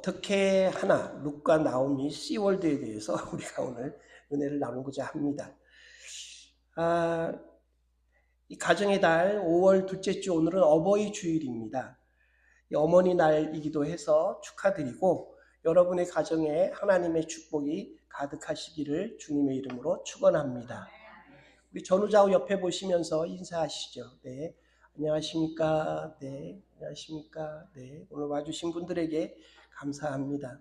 어떻게 하나 룩과 나오미 씨월드에 대해서 우리가 오늘 은혜를 나누고자 합니다. 이 가정의 달 5월 둘째 주 오늘은 어버이 주일입니다. 어머니 날이기도 해서 축하드리고 여러분의 가정에 하나님의 축복이 가득하시기를 주님의 이름으로 축원합니다. 우리 전우좌우 옆에 보시면서 인사하시죠. 네, 안녕하십니까? 네, 안녕하십니까? 네, 오늘 와주신 분들에게 감사합니다.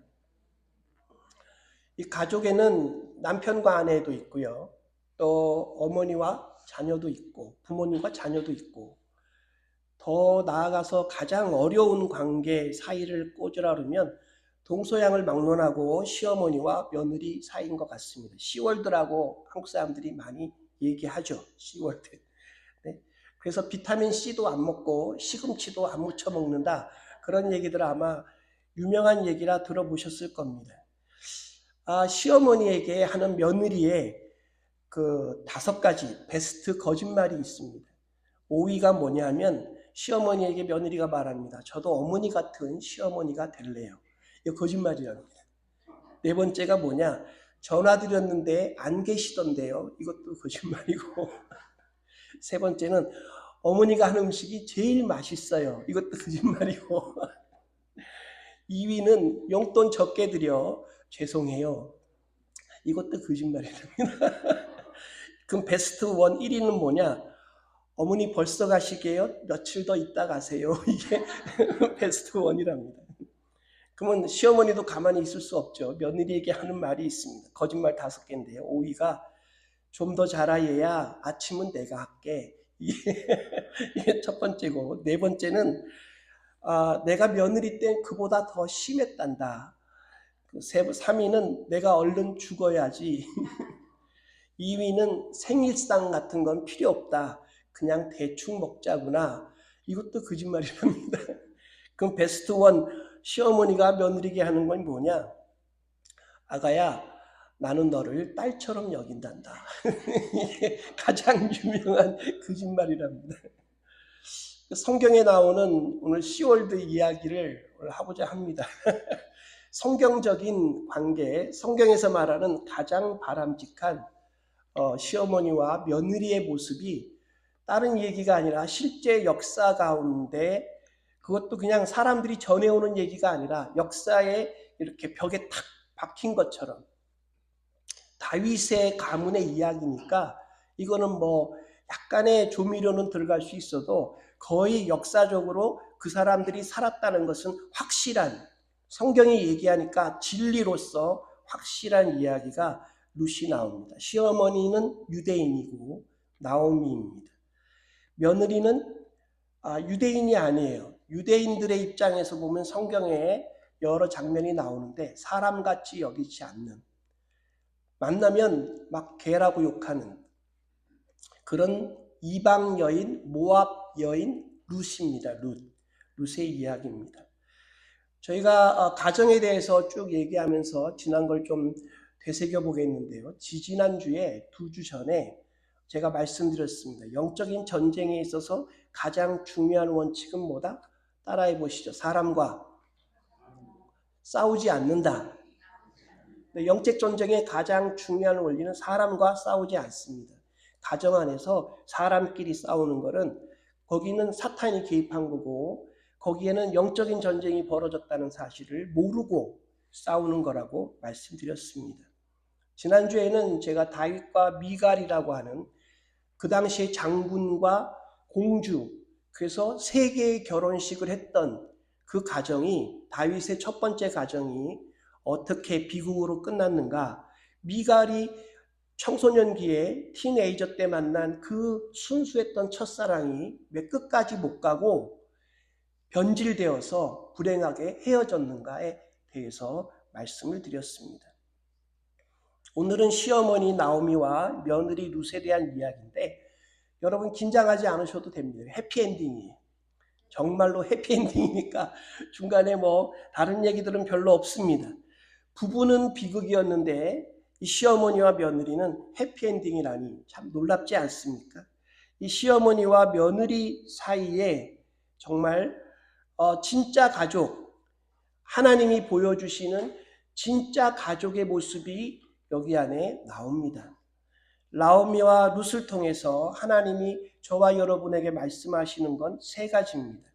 이 가족에는 남편과 아내도 있고요. 또 어머니와 자녀도 있고 부모님과 자녀도 있고 더 나아가서 가장 어려운 관계 사이를 꽂으라면 동서양을 막론하고 시어머니와 며느리 사이인 것 같습니다. 시월드라고 한국 사람들이 많이 얘기하죠. 시월드. 네. 그래서 비타민 C도 안 먹고 시금치도 안 무쳐 먹는다. 그런 얘기들 아마 유명한 얘기라 들어보셨을 겁니다. 시어머니에게 하는 며느리의 그 5가지 베스트 거짓말이 있습니다. 5위가 뭐냐면 시어머니에게 며느리가 말합니다. 저도 어머니 같은 시어머니가 될래요. 이거 거짓말이랍니다. 4번째가 뭐냐? 전화 드렸는데 안 계시던데요. 이것도 거짓말이고 3번째는 어머니가 하는 음식이 제일 맛있어요. 이것도 거짓말이고 2위는 용돈 적게 드려 죄송해요. 이것도 거짓말이랍니다. 그럼 베스트 1위는 뭐냐? 어머니 벌써 가시게요? 며칠 더 있다 가세요. 이게 베스트 1이랍니다. 그러면 시어머니도 가만히 있을 수 없죠. 며느리에게 하는 말이 있습니다. 거짓말 5개인데요. 5위가 좀 더 잘하여야 아침은 내가 할게. 이게 첫 번째고 4번째는 내가 며느리 땐 그보다 더 심했단다. 3위는 내가 얼른 죽어야지. 2위는 생일상 같은 건 필요 없다. 그냥 대충 먹자구나. 이것도 거짓말이랍니다. 그럼 베스트 1 시어머니가 며느리에게 하는 건 뭐냐? 아가야 나는 너를 딸처럼 여긴단다. 이게 가장 유명한 거짓말이랍니다. 성경에 나오는 오늘 시월드 이야기를 오늘 하고자 합니다. 성경적인 관계, 성경에서 말하는 가장 바람직한 시어머니와 며느리의 모습이 다른 얘기가 아니라 실제 역사 가운데 그것도 그냥 사람들이 전해오는 얘기가 아니라 역사에 이렇게 벽에 탁 박힌 것처럼 다윗의 가문의 이야기니까 이거는 뭐 약간의 조미료는 들어갈 수 있어도 거의 역사적으로 그 사람들이 살았다는 것은 확실한 성경이 얘기하니까 진리로서 확실한 이야기가 룻이 나옵니다. 시어머니는 유대인이고 나오미입니다. 며느리는 유대인이 아니에요. 유대인들의 입장에서 보면 성경에 여러 장면이 나오는데 사람같이 여기지 않는, 만나면 막 개라고 욕하는 그런 이방 여인, 모압 여인 룻입니다. 룻의 이야기입니다. 저희가 가정에 대해서 쭉 얘기하면서 지난 걸 좀 되새겨 보겠는데요. 지지난주에 2주 전에 제가 말씀드렸습니다. 영적인 전쟁에 있어서 가장 중요한 원칙은 뭐다? 따라해 보시죠. 사람과 싸우지 않는다. 영적 전쟁의 가장 중요한 원리는 사람과 싸우지 않습니다. 가정 안에서 사람끼리 싸우는 것은 거기는 사탄이 개입한 거고 거기에는 영적인 전쟁이 벌어졌다는 사실을 모르고 싸우는 거라고 말씀드렸습니다. 지난주에는 제가 다윗과 미갈이라고 하는 그 당시에 장군과 공주, 그래서 3개의 결혼식을 했던 그 가정이, 다윗의 첫 번째 가정이 어떻게 비극으로 끝났는가. 미갈이 청소년기에 티네이저 때 만난 그 순수했던 첫사랑이 왜 끝까지 못 가고 변질되어서 불행하게 헤어졌는가에 대해서 말씀을 드렸습니다. 오늘은 시어머니 나오미와 며느리 룻에 대한 이야기인데 여러분 긴장하지 않으셔도 됩니다. 해피엔딩이에요. 정말로 해피엔딩이니까 중간에 뭐 다른 얘기들은 별로 없습니다. 부부는 비극이었는데 이 시어머니와 며느리는 해피엔딩이라니 참 놀랍지 않습니까? 이 시어머니와 며느리 사이에 정말 진짜 가족, 하나님이 보여주시는 진짜 가족의 모습이 여기 안에 나옵니다. 나오미와 룻을 통해서 하나님이 저와 여러분에게 말씀하시는 건 세 가지입니다.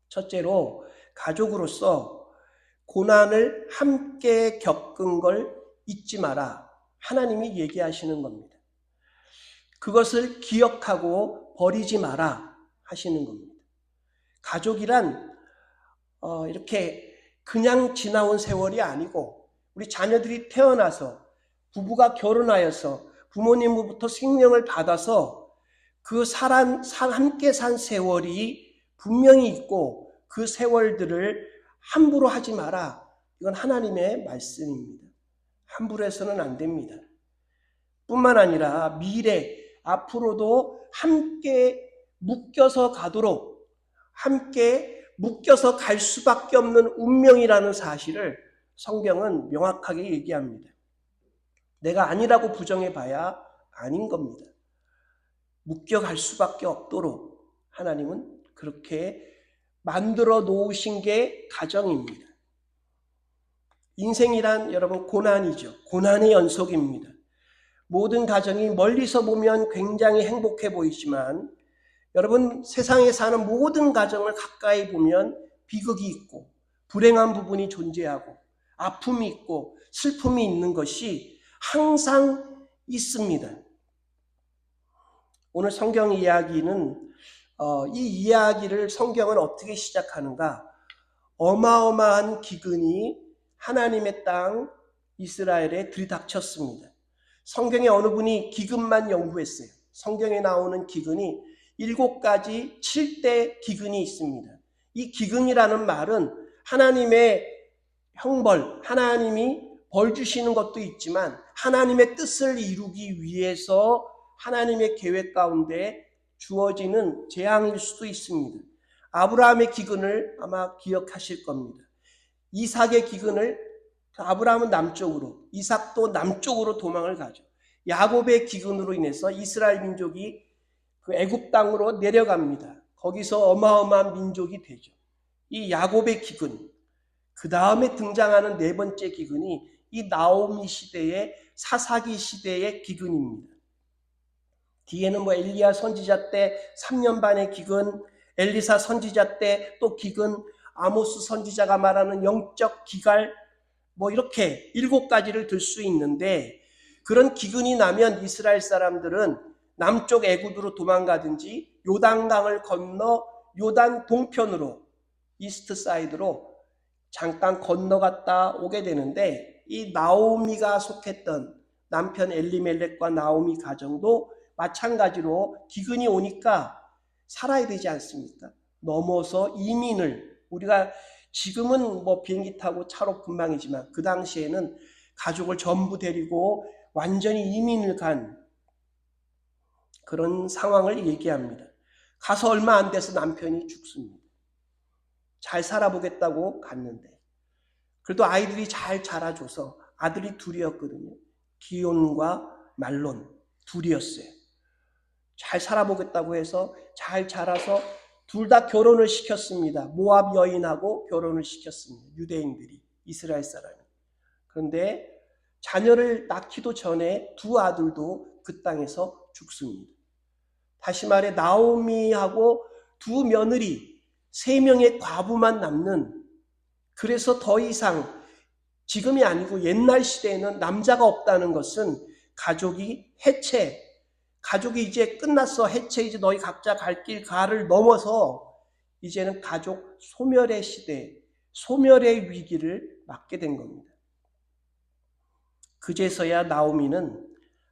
첫째로, 가족으로서 고난을 함께 겪은 걸 잊지 마라. 하나님이 얘기하시는 겁니다. 그것을 기억하고 버리지 마라 하시는 겁니다. 가족이란 이렇게 그냥 지나온 세월이 아니고, 우리 자녀들이 태어나서 부부가 결혼하여서 부모님으로부터 생명을 받아서 그 함께 산 세월이 분명히 있고, 그 세월들을 함부로 하지 마라. 이건 하나님의 말씀입니다. 함부로 해서는 안 됩니다. 뿐만 아니라 미래, 앞으로도 함께 묶여서 가도록, 함께 묶여서 갈 수밖에 없는 운명이라는 사실을 성경은 명확하게 얘기합니다. 내가 아니라고 부정해봐야 아닌 겁니다. 묶여갈 수밖에 없도록 하나님은 그렇게 만들어 놓으신 게 가정입니다. 인생이란 여러분 고난이죠. 고난의 연속입니다. 모든 가정이 멀리서 보면 굉장히 행복해 보이지만, 여러분 세상에 사는 모든 가정을 가까이 보면 비극이 있고 불행한 부분이 존재하고 아픔이 있고 슬픔이 있는 것이 항상 있습니다. 오늘 성경 이야기는 이 이야기를 성경은 어떻게 시작하는가? 어마어마한 기근이 하나님의 땅 이스라엘에 들이닥쳤습니다. 성경에 어느 분이 기근만 연구했어요. 성경에 나오는 기근이 7가지 7대 기근이 있습니다. 이 기근이라는 말은 하나님의 형벌, 하나님이 벌 주시는 것도 있지만 하나님의 뜻을 이루기 위해서 하나님의 계획 가운데 주어지는 재앙일 수도 있습니다. 아브라함의 기근을 아마 기억하실 겁니다. 이삭의 기근을, 아브라함은 남쪽으로, 이삭도 남쪽으로 도망을 가죠. 야곱의 기근으로 인해서 이스라엘 민족이 그 애굽 땅으로 내려갑니다. 거기서 어마어마한 민족이 되죠. 이 야곱의 기근, 그 다음에 등장하는 네 번째 기근이 이 나오미 시대의 사사기 시대의 기근입니다. 뒤에는 엘리야 선지자 때 3년 반의 기근, 엘리사 선지자 때 또 기근, 아모스 선지자가 말하는 영적 기갈, 이렇게 7가지를 들 수 있는데, 그런 기근이 나면 이스라엘 사람들은 남쪽 애굽으로 도망가든지 요단강을 건너 요단 동편으로, 이스트 사이드로 잠깐 건너갔다 오게 되는데, 이 나오미가 속했던 남편 엘리멜렉과 나오미 가정도 마찬가지로 기근이 오니까 살아야 되지 않습니까? 넘어서 이민을, 우리가 지금은 비행기 타고 차로 금방이지만 그 당시에는 가족을 전부 데리고 완전히 이민을 간 그런 상황을 얘기합니다. 가서 얼마 안 돼서 남편이 죽습니다. 잘 살아보겠다고 갔는데, 그래도 아이들이 잘 자라줘서, 아들이 둘이었거든요. 기온과 말론 둘이었어요. 잘 살아보겠다고 해서 잘 자라서 둘 다 결혼을 시켰습니다. 모압 여인하고 결혼을 시켰습니다. 유대인들이, 이스라엘 사람이. 그런데 자녀를 낳기도 전에 두 아들도 그 땅에서 죽습니다. 다시 말해 나오미하고 두 며느리, 3명의 과부만 남는, 그래서 더 이상 지금이 아니고 옛날 시대에는 남자가 없다는 것은 가족이 해체, 가족이 이제 끝났어, 해체, 이제 너희 각자 갈 길 가를 넘어서 이제는 가족 소멸의 시대, 소멸의 위기를 맞게 된 겁니다. 그제서야 나오미는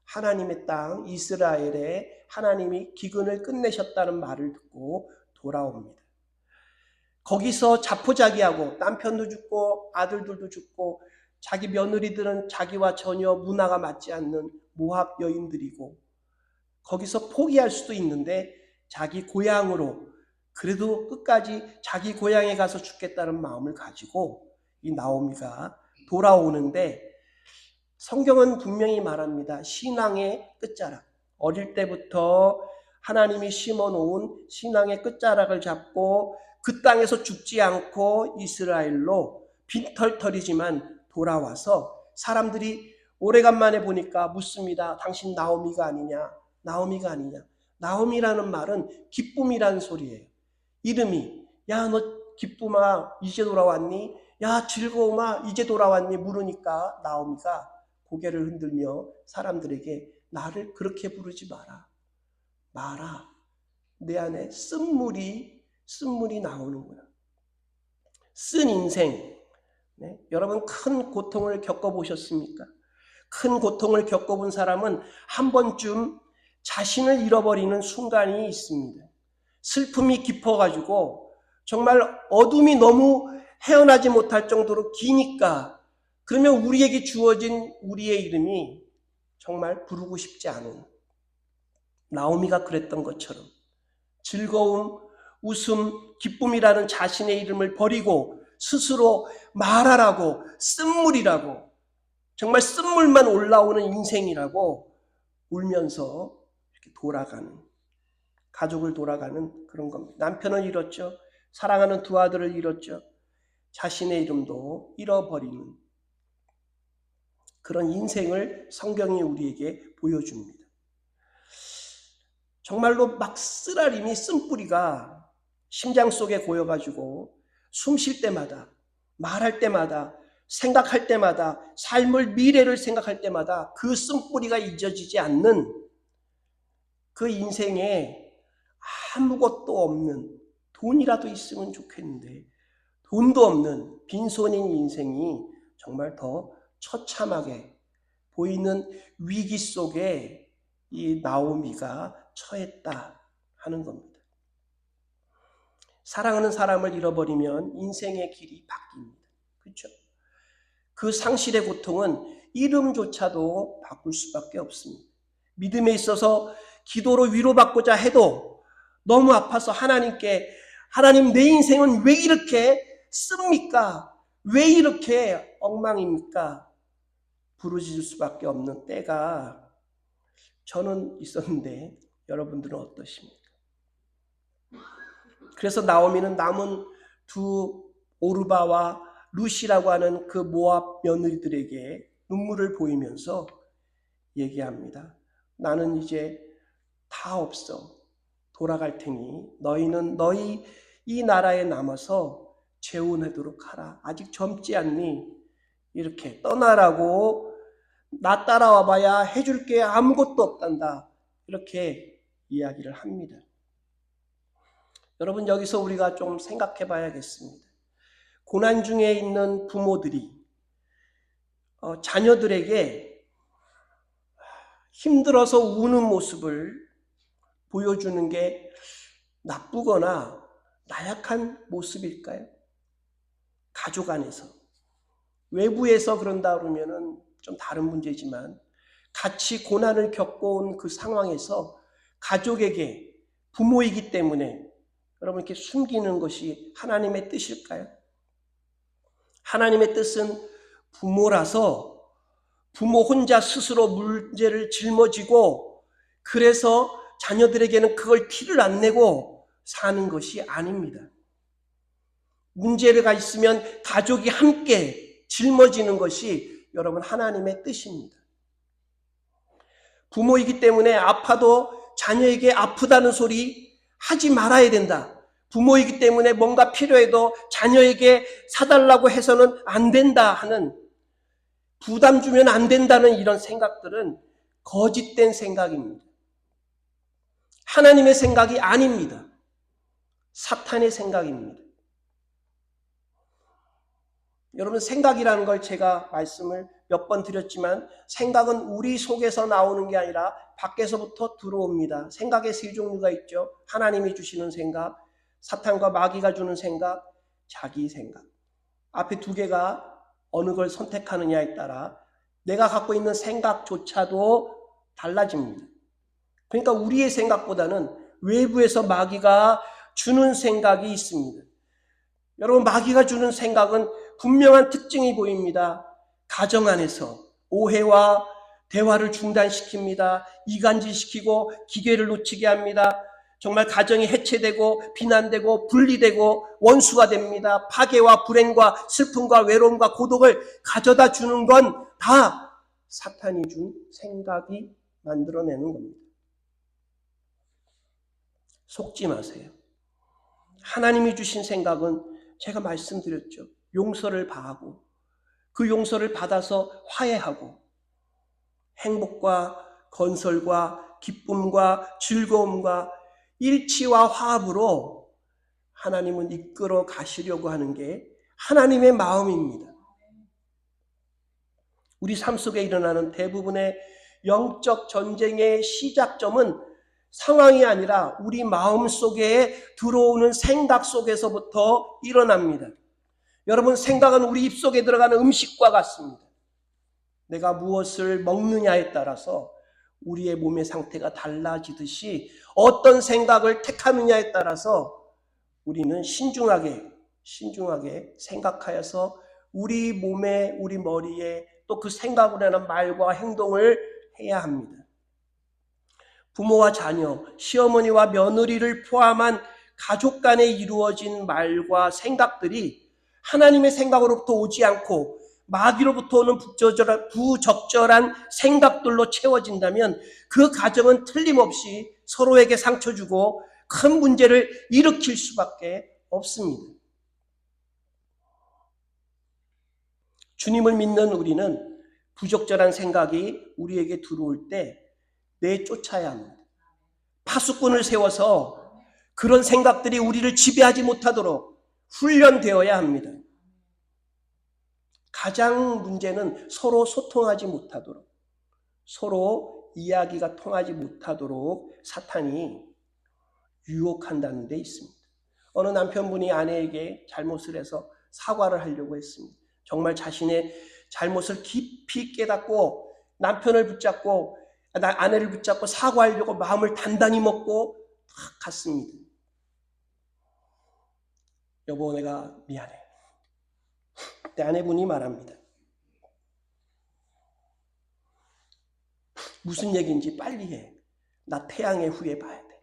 하나님의 땅 이스라엘에 하나님이 기근을 끝내셨다는 말을 듣고 돌아옵니다. 거기서 자포자기하고 남편도 죽고 아들들도 죽고 자기 며느리들은 자기와 전혀 문화가 맞지 않는 모압 여인들이고, 거기서 포기할 수도 있는데 자기 고향으로, 그래도 끝까지 자기 고향에 가서 죽겠다는 마음을 가지고 이 나오미가 돌아오는데, 성경은 분명히 말합니다. 신앙의 끝자락, 어릴 때부터 하나님이 심어놓은 신앙의 끝자락을 잡고 그 땅에서 죽지 않고 이스라엘로 빈털터리지만 돌아와서 사람들이 오래간만에 보니까 묻습니다. 당신 나오미가 아니냐? 나오미가 아니냐? 나오미라는 말은 기쁨이라는 소리예요. 이름이 야 너 기쁨아 이제 돌아왔니? 야 즐거움아 이제 돌아왔니? 물으니까 나오미가 고개를 흔들며 사람들에게 나를 그렇게 부르지 마라. 내 안에 쓴물이 나오는구나. 쓴 인생. 네? 여러분 큰 고통을 겪어보셨습니까? 큰 고통을 겪어본 사람은 한 번쯤 자신을 잃어버리는 순간이 있습니다. 슬픔이 깊어가지고 정말 어둠이 너무 헤어나지 못할 정도로 기니까 그러면 우리에게 주어진 우리의 이름이 정말 부르고 싶지 않은 나오미가 그랬던 것처럼 즐거움, 웃음, 기쁨이라는 자신의 이름을 버리고 스스로 말하라고 쓴물이라고 정말 쓴물만 올라오는 인생이라고 울면서 이렇게 돌아가는 가족을 돌아가는 그런 겁니다. 남편을 잃었죠. 사랑하는 두 아들을 잃었죠. 자신의 이름도 잃어버리는 그런 인생을 성경이 우리에게 보여줍니다. 정말로 막 쓰라림이 쓴뿌리가 심장 속에 고여가지고 숨 쉴 때마다 말할 때마다 생각할 때마다 삶을 미래를 생각할 때마다 그 쓴뿌리가 잊어지지 않는 그 인생에 아무것도 없는 돈이라도 있으면 좋겠는데 돈도 없는 빈손인 인생이 정말 더 처참하게 보이는 위기 속에 이 나오미가 처했다 하는 겁니다. 사랑하는 사람을 잃어버리면 인생의 길이 바뀝니다. 그렇죠? 그 상실의 고통은 이름조차도 바꿀 수밖에 없습니다. 믿음에 있어서 기도로 위로받고자 해도 너무 아파서 하나님께 하나님 내 인생은 왜 이렇게 씁니까? 왜 이렇게 엉망입니까? 부르짖을 수밖에 없는 때가 저는 있었는데 여러분들은 어떠십니까? 그래서 나오미는 남은 두 오르바와 루시라고 하는 그 모압 며느리들에게 눈물을 보이면서 얘기합니다. 나는 이제 다 없어. 돌아갈 테니 너희는 너희 이 나라에 남아서 재혼하도록 하라. 아직 젊지 않니? 이렇게 떠나라고 나 따라와 봐야 해줄 게 아무것도 없단다. 이렇게 이야기를 합니다. 여러분 여기서 우리가 좀 생각해 봐야겠습니다. 고난 중에 있는 부모들이 자녀들에게 힘들어서 우는 모습을 보여주는 게 나쁘거나 나약한 모습일까요? 가족 안에서. 외부에서 그런다 그러면은 좀 다른 문제지만 같이 고난을 겪어온 그 상황에서 가족에게 부모이기 때문에 여러분 이렇게 숨기는 것이 하나님의 뜻일까요? 하나님의 뜻은 부모라서 부모 혼자 스스로 문제를 짊어지고 그래서 자녀들에게는 그걸 티를 안 내고 사는 것이 아닙니다. 문제가 있으면 가족이 함께 짊어지는 것이 여러분 하나님의 뜻입니다. 부모이기 때문에 아파도 자녀에게 아프다는 소리 하지 말아야 된다. 부모이기 때문에 뭔가 필요해도 자녀에게 사달라고 해서는 안 된다 하는 부담 주면 안 된다는 이런 생각들은 거짓된 생각입니다. 하나님의 생각이 아닙니다. 사탄의 생각입니다. 여러분 생각이라는 걸 제가 말씀을 몇 번 드렸지만 생각은 우리 속에서 나오는 게 아니라 밖에서부터 들어옵니다. 생각의 세 종류가 있죠. 하나님이 주시는 생각, 사탄과 마귀가 주는 생각, 자기 생각. 앞에 두 개가 어느 걸 선택하느냐에 따라 내가 갖고 있는 생각조차도 달라집니다. 그러니까 우리의 생각보다는 외부에서 마귀가 주는 생각이 있습니다. 여러분 마귀가 주는 생각은 분명한 특징이 보입니다. 가정 안에서 오해와 대화를 중단시킵니다. 이간질시키고 기계를 놓치게 합니다. 정말 가정이 해체되고 비난되고 분리되고 원수가 됩니다. 파괴와 불행과 슬픔과 외로움과 고독을 가져다 주는 건 다 사탄이 준 생각이 만들어내는 겁니다. 속지 마세요. 하나님이 주신 생각은 제가 말씀드렸죠. 용서를 바하고 그 용서를 받아서 화해하고 행복과 건설과 기쁨과 즐거움과 일치와 화합으로 하나님은 이끌어 가시려고 하는 게 하나님의 마음입니다. 우리 삶 속에 일어나는 대부분의 영적 전쟁의 시작점은 상황이 아니라 우리 마음 속에 들어오는 생각 속에서부터 일어납니다. 여러분, 생각은 우리 입속에 들어가는 음식과 같습니다. 내가 무엇을 먹느냐에 따라서 우리의 몸의 상태가 달라지듯이 어떤 생각을 택하느냐에 따라서 우리는 신중하게 생각하여서 우리 몸에, 우리 머리에 또 그 생각으로 하는 말과 행동을 해야 합니다. 부모와 자녀, 시어머니와 며느리를 포함한 가족 간에 이루어진 말과 생각들이 하나님의 생각으로부터 오지 않고 마귀로부터 오는 부적절한 생각들로 채워진다면 그 가정은 틀림없이 서로에게 상처 주고 큰 문제를 일으킬 수밖에 없습니다. 주님을 믿는 우리는 부적절한 생각이 우리에게 들어올 때 내쫓아야 합니다. 파수꾼을 세워서 그런 생각들이 우리를 지배하지 못하도록 훈련되어야 합니다. 가장 문제는 서로 소통하지 못하도록, 서로 이야기가 통하지 못하도록 사탄이 유혹한다는 데 있습니다. 어느 남편분이 아내에게 잘못을 해서 사과를 하려고 했습니다. 정말 자신의 잘못을 깊이 깨닫고 남편을 붙잡고 아내를 붙잡고 사과하려고 마음을 단단히 먹고 탁 갔습니다. 여보, 내가 미안해. 그때 아내분이 말합니다. 무슨 얘기인지 빨리 해. 나 태양의 후예 봐야 돼.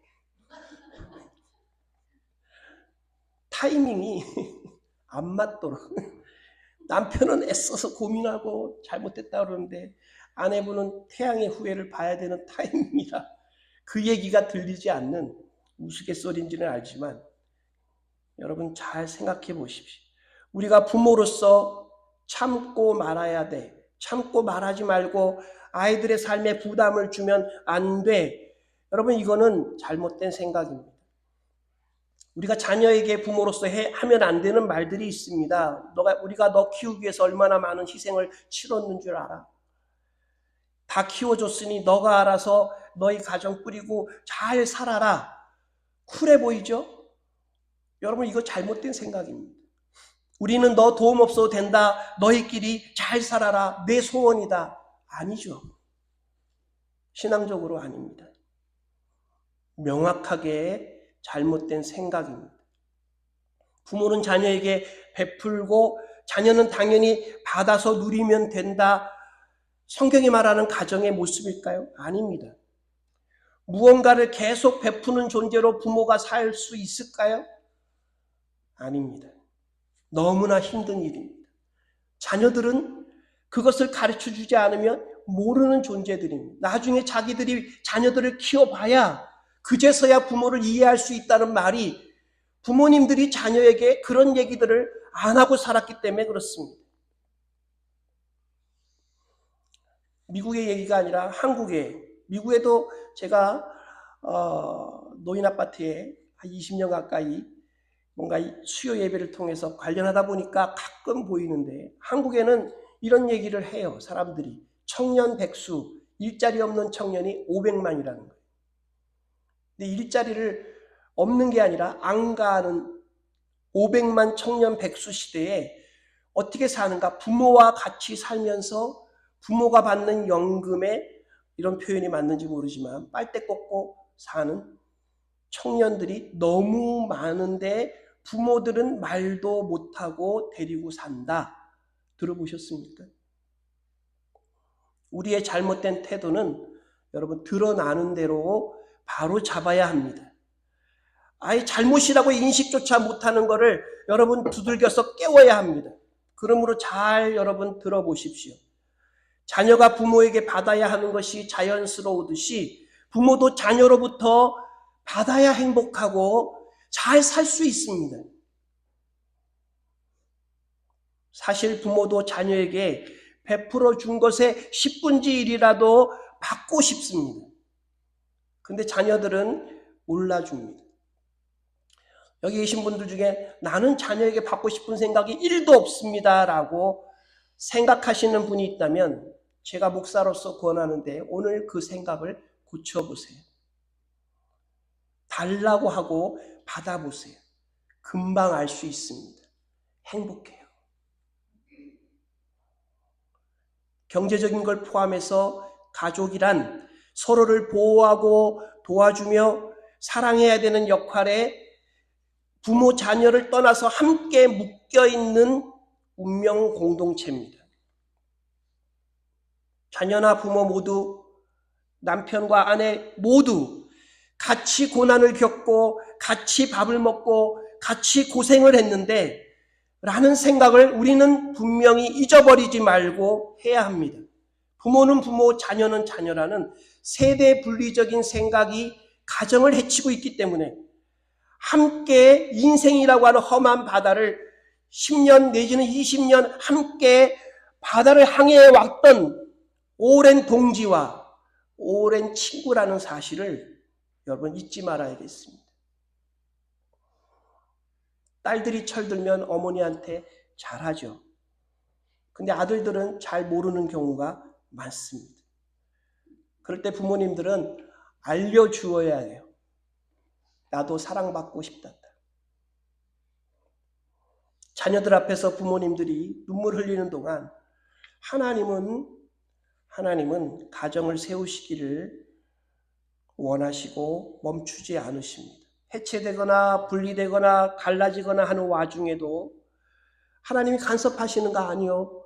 타이밍이 안 맞도록. 남편은 애써서 고민하고 잘못됐다 그러는데 아내분은 태양의 후예를 봐야 되는 타이밍이라 그 얘기가 들리지 않는 우스갯소리인지는 알지만 여러분 잘 생각해 보십시오. 우리가 부모로서 참고 말아야 돼. 참고 말하지 말고 아이들의 삶에 부담을 주면 안 돼. 여러분, 이거는 잘못된 생각입니다. 우리가 자녀에게 부모로서 하면 안 되는 말들이 있습니다. 우리가 너 키우기 위해서 얼마나 많은 희생을 치렀는 줄 알아. 다 키워줬으니 너가 알아서 너희 가정 꾸리고 잘 살아라. 쿨해 보이죠? 여러분, 이거 잘못된 생각입니다. 우리는 너 도움 없어도 된다. 너희끼리 잘 살아라. 내 소원이다. 아니죠. 신앙적으로 아닙니다. 명확하게 잘못된 생각입니다. 부모는 자녀에게 베풀고 자녀는 당연히 받아서 누리면 된다. 성경이 말하는 가정의 모습일까요? 아닙니다. 무언가를 계속 베푸는 존재로 부모가 살 수 있을까요? 아닙니다. 너무나 힘든 일입니다. 자녀들은 그것을 가르쳐주지 않으면 모르는 존재들입니다. 나중에 자녀들을 키워봐야 그제서야 부모를 이해할 수 있다는 말이 부모님들이 자녀에게 그런 얘기들을 안 하고 살았기 때문에 그렇습니다. 미국의 얘기가 아니라 미국에도 제가 노인 아파트에 한 20년 가까이 뭔가 수요 예배를 통해서 관련하다 보니까 가끔 보이는데 한국에는 이런 얘기를 해요. 사람들이 청년 백수, 일자리 없는 청년이 500만이라는 거예요. 근데 일자리를 없는 게 아니라 안 가는 500만 청년 백수 시대에 어떻게 사는가? 부모와 같이 살면서 부모가 받는 연금에, 이런 표현이 맞는지 모르지만 빨대 꽂고 사는 청년들이 너무 많은데 부모들은 말도 못하고 데리고 산다. 들어보셨습니까? 우리의 잘못된 태도는 여러분 드러나는 대로 바로 잡아야 합니다. 아예 잘못이라고 인식조차 못하는 것을 여러분 두들겨서 깨워야 합니다. 그러므로 잘 여러분 들어보십시오. 자녀가 부모에게 받아야 하는 것이 자연스러우듯이 부모도 자녀로부터 받아야 행복하고 잘 살 수 있습니다. 사실 부모도 자녀에게 베풀어 준 것의 10분의 1이라도 받고 싶습니다. 근데 자녀들은 몰라줍니다. 여기 계신 분들 중에 나는 자녀에게 받고 싶은 생각이 1도 없습니다 라고 생각하시는 분이 있다면 제가 목사로서 권하는데 오늘 그 생각을 고쳐보세요. 달라고 하고 받아보세요. 금방 알 수 있습니다. 행복해요. 경제적인 걸 포함해서 가족이란 서로를 보호하고 도와주며 사랑해야 되는 역할에 부모 자녀를 떠나서 함께 묶여있는 운명 공동체입니다. 자녀나 부모 모두, 남편과 아내 모두 같이 고난을 겪고 같이 밥을 먹고 같이 고생을 했는데 라는 생각을 우리는 분명히 잊어버리지 말고 해야 합니다. 부모는 부모, 자녀는 자녀라는 세대 분리적인 생각이 가정을 해치고 있기 때문에 함께 인생이라고 하는 험한 바다를 10년 내지는 20년 함께 바다를 항해해 왔던 오랜 동지와 오랜 친구라는 사실을 여러분 잊지 말아야겠습니다. 딸들이 철들면 어머니한테 잘하죠. 근데 아들들은 잘 모르는 경우가 많습니다. 그럴 때 부모님들은 알려주어야 해요. 나도 사랑받고 싶다. 자녀들 앞에서 부모님들이 눈물 흘리는 동안 하나님은 가정을 세우시기를 원하시고 멈추지 않으십니다. 해체되거나 분리되거나 갈라지거나 하는 와중에도 하나님이 간섭하시는가? 아니요.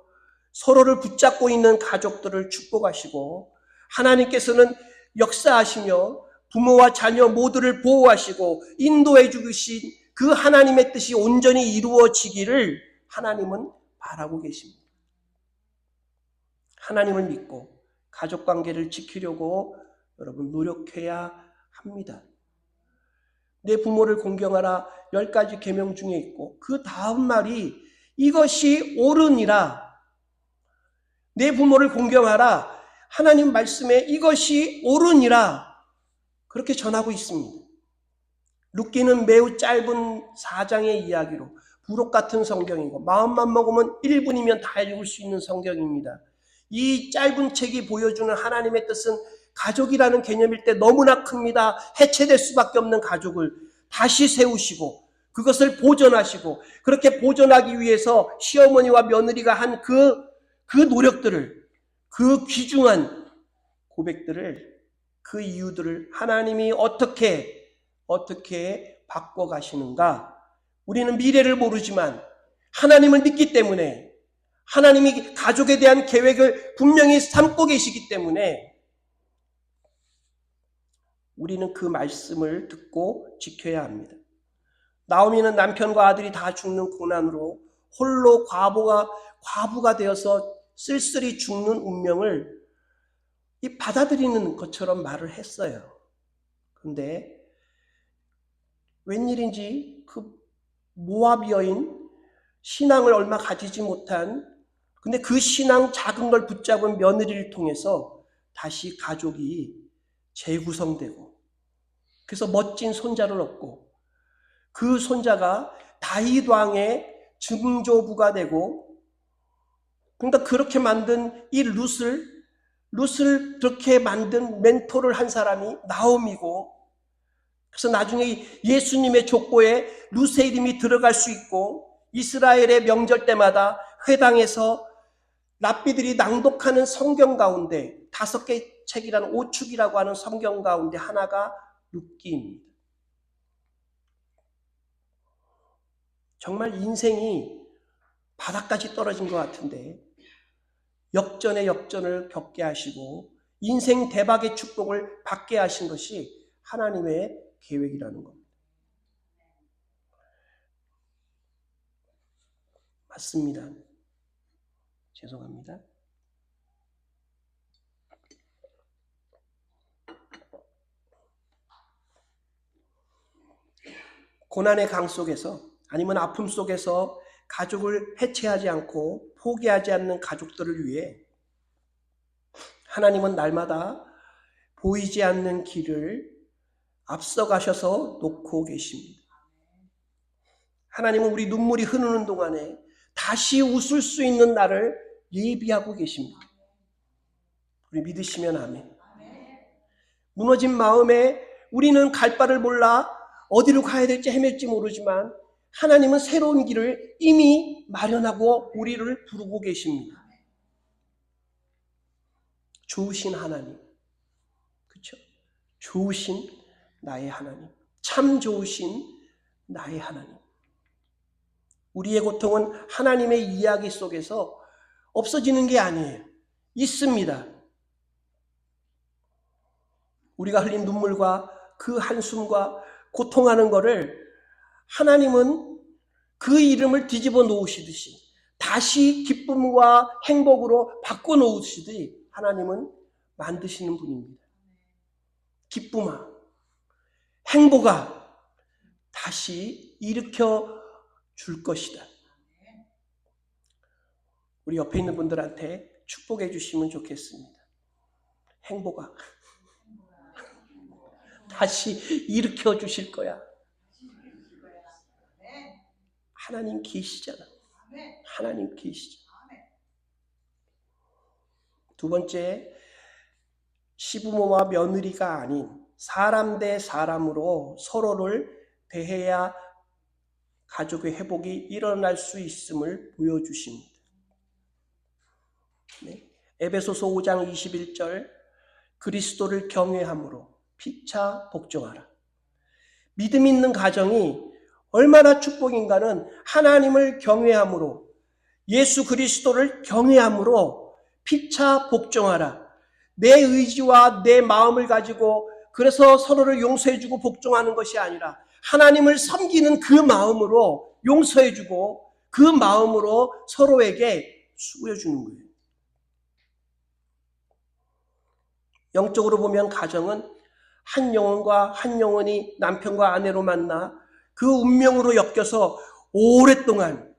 서로를 붙잡고 있는 가족들을 축복하시고 하나님께서는 역사하시며 부모와 자녀 모두를 보호하시고 인도해 주신 그 하나님의 뜻이 온전히 이루어지기를 하나님은 바라고 계십니다. 하나님을 믿고 가족관계를 지키려고 여러분 노력해야 합니다. 내 부모를 공경하라 10가지 계명 중에 있고 그 다음 말이 이것이 옳으니라. 내 부모를 공경하라. 하나님 말씀에 이것이 옳으니라. 그렇게 전하고 있습니다. 룻기는 매우 짧은 4장의 이야기로 부록 같은 성경이고 마음만 먹으면 1분이면 다 읽을 수 있는 성경입니다. 이 짧은 책이 보여주는 하나님의 뜻은 가족이라는 개념일 때 너무나 큽니다. 해체될 수밖에 없는 가족을 다시 세우시고 그것을 보존하시고 그렇게 보존하기 위해서 시어머니와 며느리가 한 그 노력들을 그 귀중한 고백들을 그 이유들을 하나님이 어떻게 바꿔가시는가? 우리는 미래를 모르지만 하나님을 믿기 때문에 하나님이 가족에 대한 계획을 분명히 삼고 계시기 때문에 우리는 그 말씀을 듣고 지켜야 합니다. 나오미는 남편과 아들이 다 죽는 고난으로 홀로 과부가 되어서 쓸쓸히 죽는 운명을 받아들이는 것처럼 말을 했어요. 그런데 웬일인지 그 모압 여인, 신앙을 얼마 가지지 못한, 근데 그 신앙 작은 걸 붙잡은 며느리를 통해서 다시 가족이 재구성되고 그래서 멋진 손자를 얻고 그 손자가 다윗 왕의 증조부가 되고 그러니까 그렇게 만든 이 룻을 그렇게 만든 멘토를 한 사람이 나오미고 그래서 나중에 예수님의 족보에 룻의 이름이 들어갈 수 있고 이스라엘의 명절 때마다 회당에서 랍비들이 낭독하는 성경 가운데 5개 책이라는 오축이라고 하는 성경 가운데 하나가 룻기입니다. 정말 인생이 바닥까지 떨어진 것 같은데 역전의 역전을 겪게 하시고 인생 대박의 축복을 받게 하신 것이 하나님의 계획이라는 겁니다. 맞습니다. 죄송합니다. 고난의 강 속에서 아니면 아픔 속에서 가족을 해체하지 않고 포기하지 않는 가족들을 위해 하나님은 날마다 보이지 않는 길을 앞서가셔서 놓고 계십니다. 하나님은 우리 눈물이 흐르는 동안에 다시 웃을 수 있는 날을 예비하고 계십니다. 우리 믿으시면 아멘. 무너진 마음에 우리는 갈 바를 몰라 어디로 가야 될지 헤맬지 모르지만 하나님은 새로운 길을 이미 마련하고 우리를 부르고 계십니다. 좋으신 하나님, 그렇죠? 좋으신 나의 하나님, 참 좋으신 나의 하나님. 우리의 고통은 하나님의 이야기 속에서 없어지는 게 아니에요. 있습니다. 우리가 흘린 눈물과 그 한숨과 고통하는 것을 하나님은 그 이름을 뒤집어 놓으시듯이 다시 기쁨과 행복으로 바꿔 놓으시듯이 하나님은 만드시는 분입니다. 기쁨아, 행복아, 다시 일으켜 줄 것이다. 우리 옆에 있는 분들한테 축복해 주시면 좋겠습니다. 행복아, 다시 일으켜 주실 거야. 하나님 계시잖아. 하나님 계시죠. 두 번째, 시부모와 며느리가 아닌 사람 대 사람으로 서로를 대해야 가족의 회복이 일어날 수 있음을 보여주십니다. 네. 에베소서 5장 21절, 그리스도를 경외함으로 피차 복종하라. 믿음 있는 가정이 얼마나 축복인가는 하나님을 경외함으로, 예수 그리스도를 경외함으로 피차 복종하라. 내 의지와 내 마음을 가지고 그래서 서로를 용서해주고 복종하는 것이 아니라 하나님을 섬기는 그 마음으로 용서해주고 그 마음으로 서로에게 수고해주는 거예요. 영적으로 보면 가정은 한 영혼과 한 영혼이 남편과 아내로 만나 그 운명으로 엮여서 오랫동안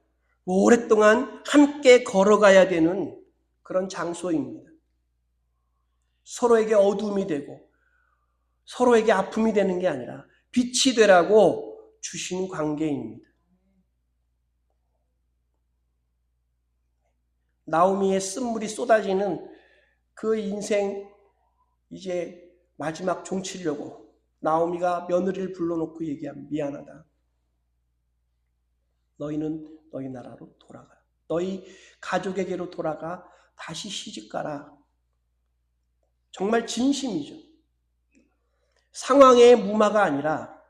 함께 걸어가야 되는 그런 장소입니다. 서로에게 어둠이 되고 서로에게 아픔이 되는 게 아니라 빛이 되라고 주신 관계입니다. 나오미의 쓴물이 쏟아지는 그 인생 이제 마지막 종치려고 나오미가 며느리를 불러놓고 얘기합니다. 미안하다. 너희는 너희 나라로 돌아가. 너희 가족에게로 돌아가 다시 시집가라. 정말 진심이죠. 상황의 무마가 아니라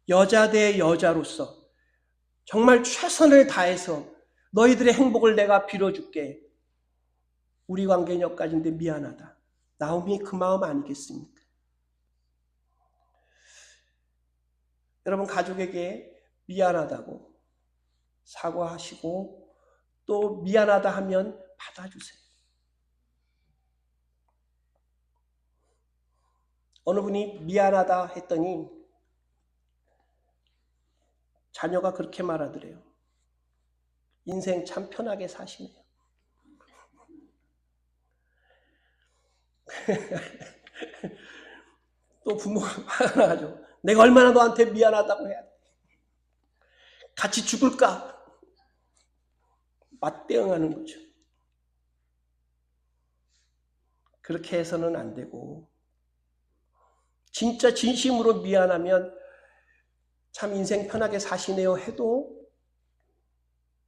여자 대 여자로서 정말 최선을 다해서 너희들의 행복을 내가 빌어줄게. 우리 관계는 여기까지인데 미안하다. 나오미 그 마음 아니겠습니까? 여러분 가족에게 미안하다고 사과하시고 또 미안하다 하면 받아주세요. 어느 분이 미안하다 했더니 자녀가 그렇게 말하더래요. 인생 참 편하게 사시네요. 또 부모가 화가 나가지고 내가 얼마나 너한테 미안하다고 해야 돼. 같이 죽을까? 맞대응하는 거죠. 그렇게 해서는 안 되고 진짜 진심으로 미안하면 참 인생 편하게 사시네요 해도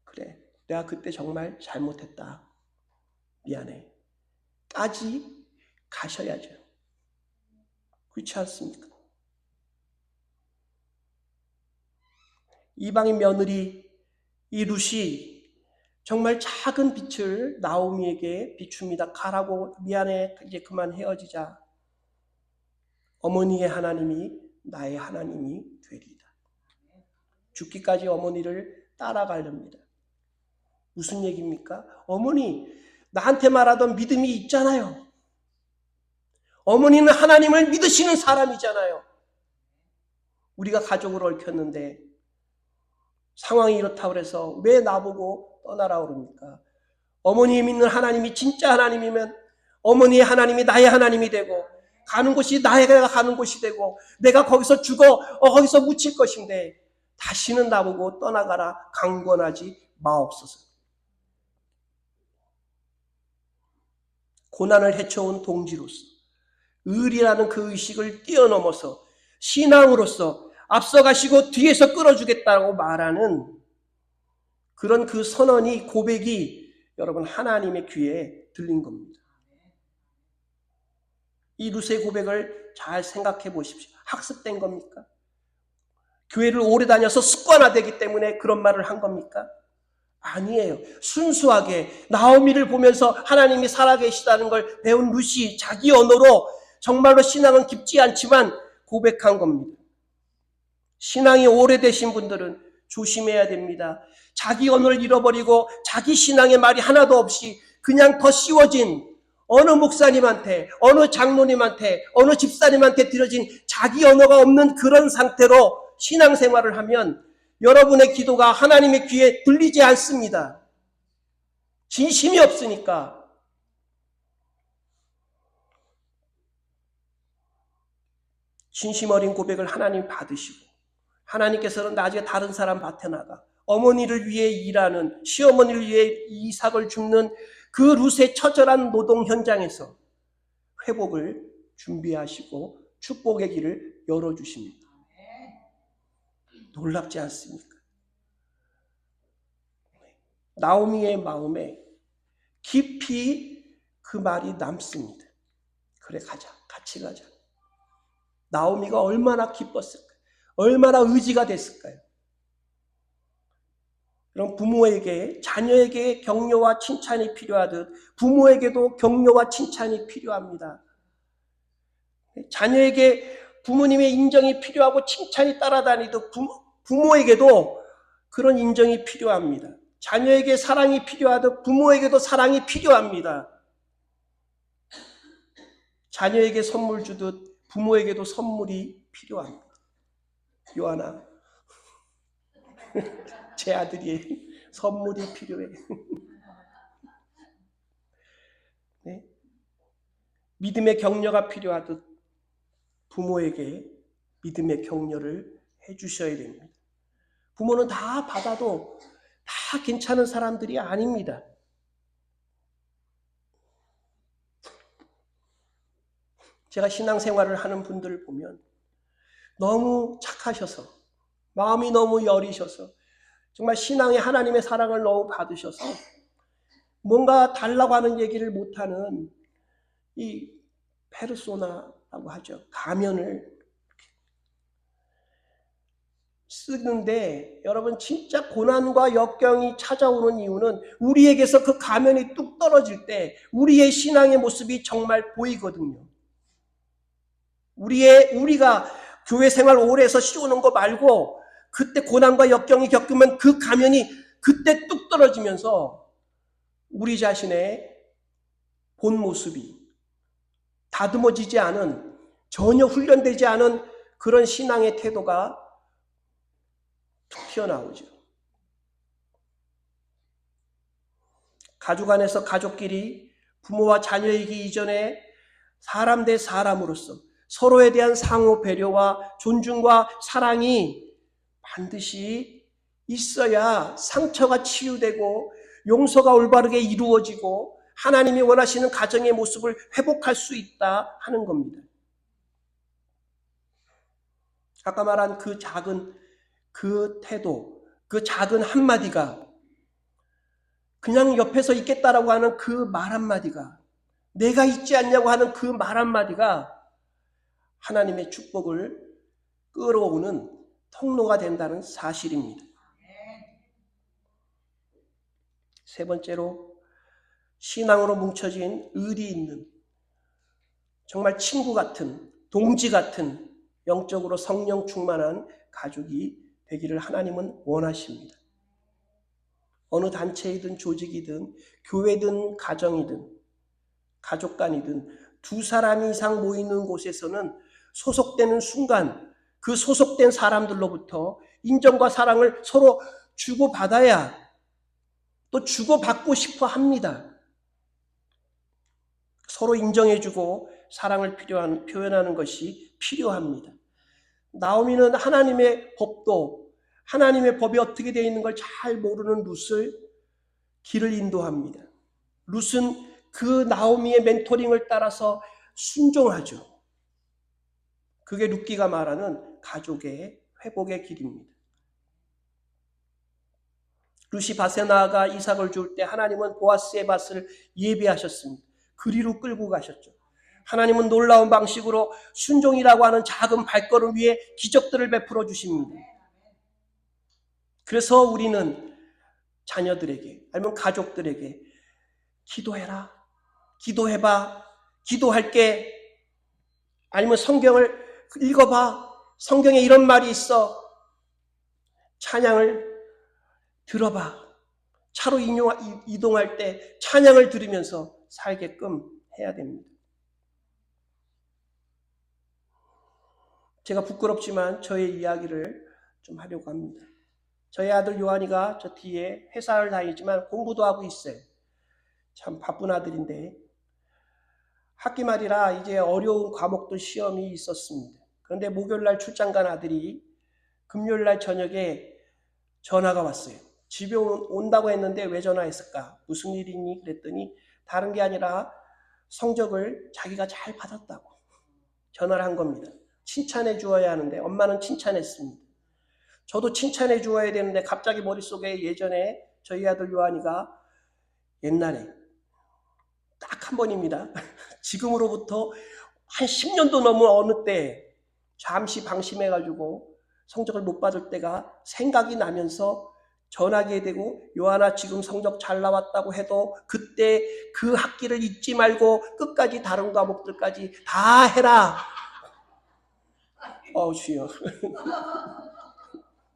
그래 내가 그때 정말 잘못했다. 미안해. 까지 가셔야죠. 그렇지 않습니까? 이방인 며느리 이 룻이 정말 작은 빛을 나오미에게 비춥니다. 가라고 미안해 이제 그만 헤어지자. 어머니의 하나님이 나의 하나님이 되리이다. 죽기까지 어머니를 따라가렵니다. 무슨 얘기입니까? 어머니, 나한테 말하던 믿음이 있잖아요. 어머니는 하나님을 믿으시는 사람이잖아요. 우리가 가족을 얽혔는데 상황이 이렇다고 해서 왜 나보고 떠나라 그럽니까? 어머니 믿는 하나님이 진짜 하나님이면 어머니의 하나님이 나의 하나님이 되고 가는 곳이 나가 가는 곳이 되고 내가 거기서 죽어 거기서 묻힐 것인데 다시는 나보고 떠나가라 강권하지 마옵소서. 고난을 헤쳐온 동지로서 의리라는 그 의식을 뛰어넘어서 신앙으로서 앞서가시고 뒤에서 끌어주겠다고 말하는 그런 그 선언이 고백이 여러분 하나님의 귀에 들린 겁니다. 이 룻의 고백을 잘 생각해 보십시오. 학습된 겁니까? 교회를 오래 다녀서 습관화되기 때문에 그런 말을 한 겁니까? 아니에요. 순수하게 나오미를 보면서 하나님이 살아계시다는 걸 배운 룻이 자기 언어로 정말로 신앙은 깊지 않지만 고백한 겁니다. 신앙이 오래되신 분들은 조심해야 됩니다. 자기 언어를 잃어버리고 자기 신앙의 말이 하나도 없이 그냥 더 씌워진 어느 목사님한테, 어느 장로님한테, 어느 집사님한테 들어진 자기 언어가 없는 그런 상태로 신앙생활을 하면 여러분의 기도가 하나님의 귀에 들리지 않습니다. 진심이 없으니까. 진심 어린 고백을 하나님 받으시고 하나님께서는 나중에 다른 사람 밭에 나가 어머니를 위해 일하는, 시어머니를 위해 이삭을 줍는 그 룻의 처절한 노동 현장에서 회복을 준비하시고 축복의 길을 열어주십니다. 놀랍지 않습니까? 나오미의 마음에 깊이 그 말이 남습니다. 그래 가자, 같이 가자. 나오미가 얼마나 기뻤을까요? 얼마나 의지가 됐을까요? 그럼 부모에게, 자녀에게 격려와 칭찬이 필요하듯 부모에게도 격려와 칭찬이 필요합니다. 자녀에게 부모님의 인정이 필요하고 칭찬이 따라다니듯 부모에게도 그런 인정이 필요합니다. 자녀에게 사랑이 필요하듯 부모에게도 사랑이 필요합니다. 자녀에게 선물 주듯 부모에게도 선물이 필요합니다. 요한아, 제 아들이 선물이 필요해. 네? 믿음의 격려가 필요하듯 부모에게 믿음의 격려를 해주셔야 됩니다. 부모는 다 받아도 다 괜찮은 사람들이 아닙니다. 제가 신앙생활을 하는 분들을 보면 너무 착하셔서 마음이 너무 여리셔서 정말 신앙의 하나님의 사랑을 너무 받으셔서 뭔가 달라고 하는 얘기를 못하는 이 페르소나라고 하죠. 가면을 쓰는데 여러분 진짜 고난과 역경이 찾아오는 이유는 우리에게서 그 가면이 뚝 떨어질 때 우리의 신앙의 모습이 정말 보이거든요. 우리가 교회 생활 오래 해서 씌우는 거 말고 그때 고난과 역경이 겪으면 그 가면이 그때 뚝 떨어지면서 우리 자신의 본 모습이 다듬어지지 않은, 전혀 훈련되지 않은 그런 신앙의 태도가 툭 튀어나오죠. 가족 안에서 가족끼리 부모와 자녀이기 이전에 사람 대 사람으로서 서로에 대한 상호 배려와 존중과 사랑이 반드시 있어야 상처가 치유되고 용서가 올바르게 이루어지고 하나님이 원하시는 가정의 모습을 회복할 수 있다 하는 겁니다. 아까 말한 그 작은 그 태도, 그 작은 한마디가 그냥 옆에서 있겠다라고 하는 그 말 한마디가 내가 있지 않냐고 하는 그 말 한마디가 하나님의 축복을 끌어오는 통로가 된다는 사실입니다. 세 번째로 신앙으로 뭉쳐진 의리 있는 정말 친구 같은 동지 같은 영적으로 성령 충만한 가족이 되기를 하나님은 원하십니다. 어느 단체이든 조직이든 교회든 가정이든 가족 간이든 두 사람 이상 모이는 곳에서는 소속되는 순간 그 소속된 사람들로부터 인정과 사랑을 서로 주고받아야 또 주고받고 싶어 합니다. 서로 인정해주고 사랑을 표현하는 것이 필요합니다. 나오미는 하나님의 법도 하나님의 법이 어떻게 되어 있는 걸 잘 모르는 룻을 길을 인도합니다. 룻은 그 나오미의 멘토링을 따라서 순종하죠. 그게 룻기가 말하는 가족의 회복의 길입니다. 룻이 밭에 나아가 이삭을 줄 때 하나님은 보아스의 밭을 예비하셨습니다. 그리로 끌고 가셨죠. 하나님은 놀라운 방식으로 순종이라고 하는 작은 발걸음 위에 기적들을 베풀어 주십니다. 그래서 우리는 자녀들에게 아니면 가족들에게 기도해라, 기도해봐, 기도할게, 아니면 성경을 읽어봐, 성경에 이런 말이 있어, 찬양을 들어봐, 차로 이동할 때 찬양을 들으면서 살게끔 해야 됩니다. 제가 부끄럽지만 저의 이야기를 좀 하려고 합니다. 저희 아들 요한이가 저 뒤에 회사를 다니지만 공부도 하고 있어요. 참 바쁜 아들인데 학기 말이라 이제 어려운 과목들 시험이 있었습니다. 그런데 목요일날 출장 간 아들이 금요일날 저녁에 전화가 왔어요. 집에 온다고 했는데 왜 전화했을까? 무슨 일이니? 그랬더니 다른 게 아니라 성적을 자기가 잘 받았다고 전화를 한 겁니다. 칭찬해 주어야 하는데 엄마는 칭찬했습니다. 저도 칭찬해 주어야 되는데 갑자기 머릿속에 예전에 저희 아들 요한이가 옛날에 딱 한 번입니다. 지금으로부터 한 10년도 넘은 어느 때 잠시 방심해가지고 성적을 못 받을 때가 생각이 나면서 전화하게 되고 요한아 지금 성적 잘 나왔다고 해도 그때 그 학기를 잊지 말고 끝까지 다른 과목들까지 다 해라. 주여.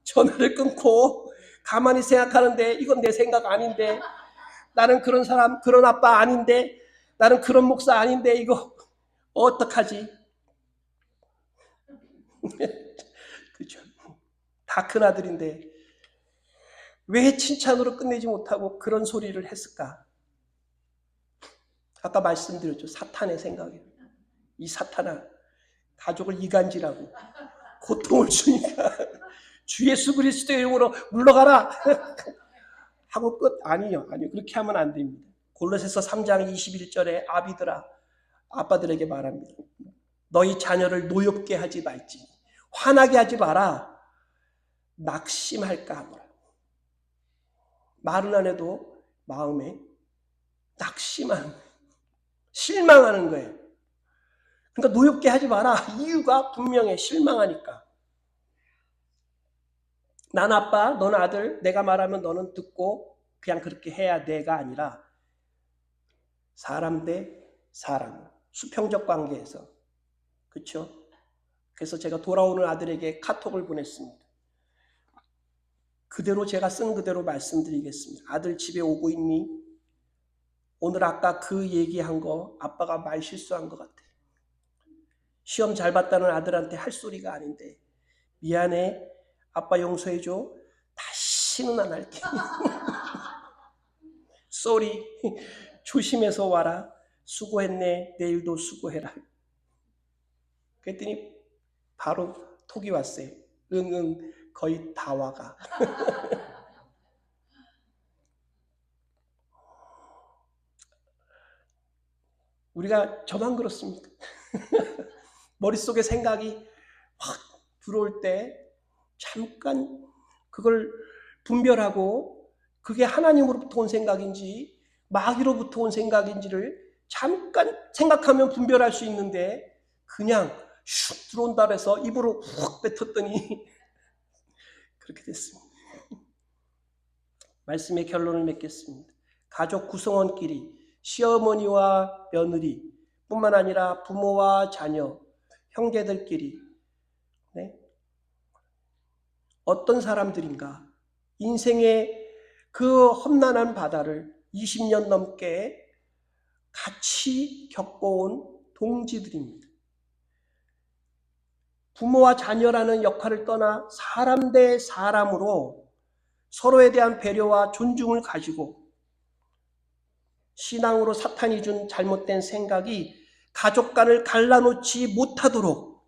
전화를 끊고 가만히 생각하는데 이건 내 생각 아닌데 나는 그런 사람 그런 아빠 아닌데 나는 그런 목사 아닌데 이거 어떡하지? 그죠? 다 큰 아들인데 왜 칭찬으로 끝내지 못하고 그런 소리를 했을까? 아까 말씀드렸죠. 사탄의 생각이에요. 이 사탄아 가족을 이간질하고 고통을 주니까 주 예수 그리스도의 이름으로 물러가라 하고 끝. 아니요. 그렇게 하면 안 됩니다. 골로새서 3장 21절에 아비들아 아빠들에게 말합니다. 너희 자녀를 노엽게 하지 말지 화나게 하지 마라. 낙심할까 하노라. 말은 안 해도 마음에 실망하는 거예요. 그러니까 노엽게 하지 마라. 이유가 분명해. 실망하니까. 난 아빠, 넌 아들, 내가 말하면 너는 듣고 그냥 그렇게 해야 돼가 아니라 사람 대 사람, 수평적 관계에서. 그렇죠? 그래서 제가 돌아오는 아들에게 카톡을 보냈습니다. 그대로 제가 쓴 그대로 말씀드리겠습니다. 아들 집에 오고 있니? 오늘 아까 그 얘기한 거 아빠가 말 실수한 것 같아. 시험 잘 봤다는 아들한테 할 소리가 아닌데 미안해. 아빠 용서해줘. 다시는 안 할게. 쏘리. 조심해서 와라. 수고했네. 내일도 수고해라. 그랬더니 바로 톡이 왔어요. 응응 거의 다 와가. 우리가 저만 그렇습니까? 머릿속에 생각이 확 들어올 때 잠깐 그걸 분별하고 그게 하나님으로부터 온 생각인지 마귀로부터 온 생각인지를 잠깐 생각하면 분별할 수 있는데 그냥 슉 들어온다 해서 입으로 훅 뱉었더니 그렇게 됐습니다. 말씀의 결론을 맺겠습니다. 가족 구성원끼리 시어머니와 며느리 뿐만 아니라 부모와 자녀, 형제들끼리 어떤 사람들인가 인생의 그 험난한 바다를 20년 넘게 같이 겪어온 동지들입니다. 부모와 자녀라는 역할을 떠나 사람 대 사람으로 서로에 대한 배려와 존중을 가지고 신앙으로 사탄이 준 잘못된 생각이 가족 간을 갈라놓지 못하도록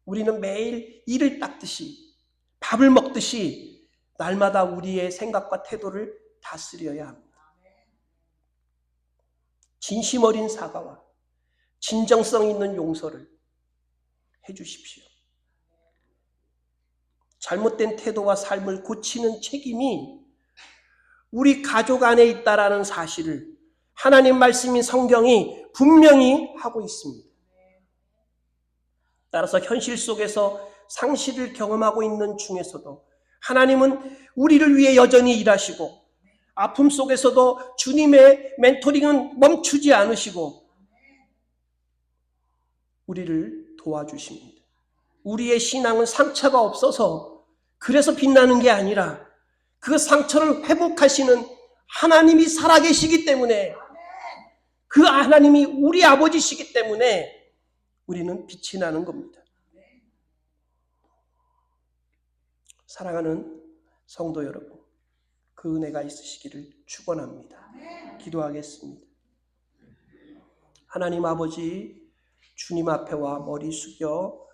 우리는 매일 이를 닦듯이 밥을 먹듯이 날마다 우리의 생각과 태도를 다스려야 합니다. 진심 어린 사과와 진정성 있는 용서를 해주십시오. 잘못된 태도와 삶을 고치는 책임이 우리 가족 안에 있다라는 사실을 하나님 말씀인 성경이 분명히 하고 있습니다. 따라서 현실 속에서 상실을 경험하고 있는 중에서도 하나님은 우리를 위해 여전히 일하시고 아픔 속에서도 주님의 멘토링은 멈추지 않으시고 우리를 도와주십니다. 우리의 신앙은 상처가 없어서 그래서 빛나는 게 아니라 그 상처를 회복하시는 하나님이 살아계시기 때문에 그 하나님이 우리 아버지시기 때문에 우리는 빛이 나는 겁니다. 사랑하는 성도 여러분, 그 은혜가 있으시기를 축원합니다. 기도하겠습니다. 하나님 아버지, 주님 앞에와 머리 숙여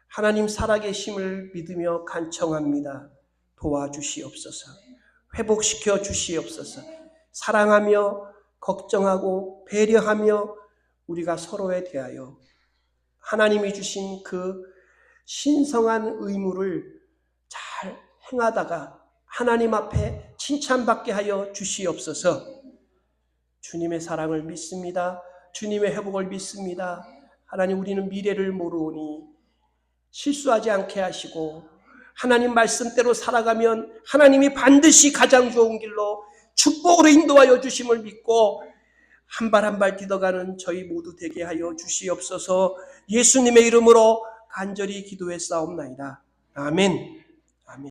하나님 살아계심을 믿으며 간청합니다. 도와주시옵소서. 회복시켜 주시옵소서. 사랑하며 걱정하고 배려하며 우리가 서로에 대하여 하나님이 주신 그 신성한 의무를 잘 행하다가 하나님 앞에 칭찬받게 하여 주시옵소서. 주님의 사랑을 믿습니다. 주님의 회복을 믿습니다. 하나님, 우리는 미래를 모르오니 실수하지 않게 하시고 하나님 말씀대로 살아가면 하나님이 반드시 가장 좋은 길로 축복으로 인도하여 주심을 믿고 한 발 한 발 뛰어가는 저희 모두 되게 하여 주시옵소서. 예수님의 이름으로 간절히 기도했사옵나이다. 아멘.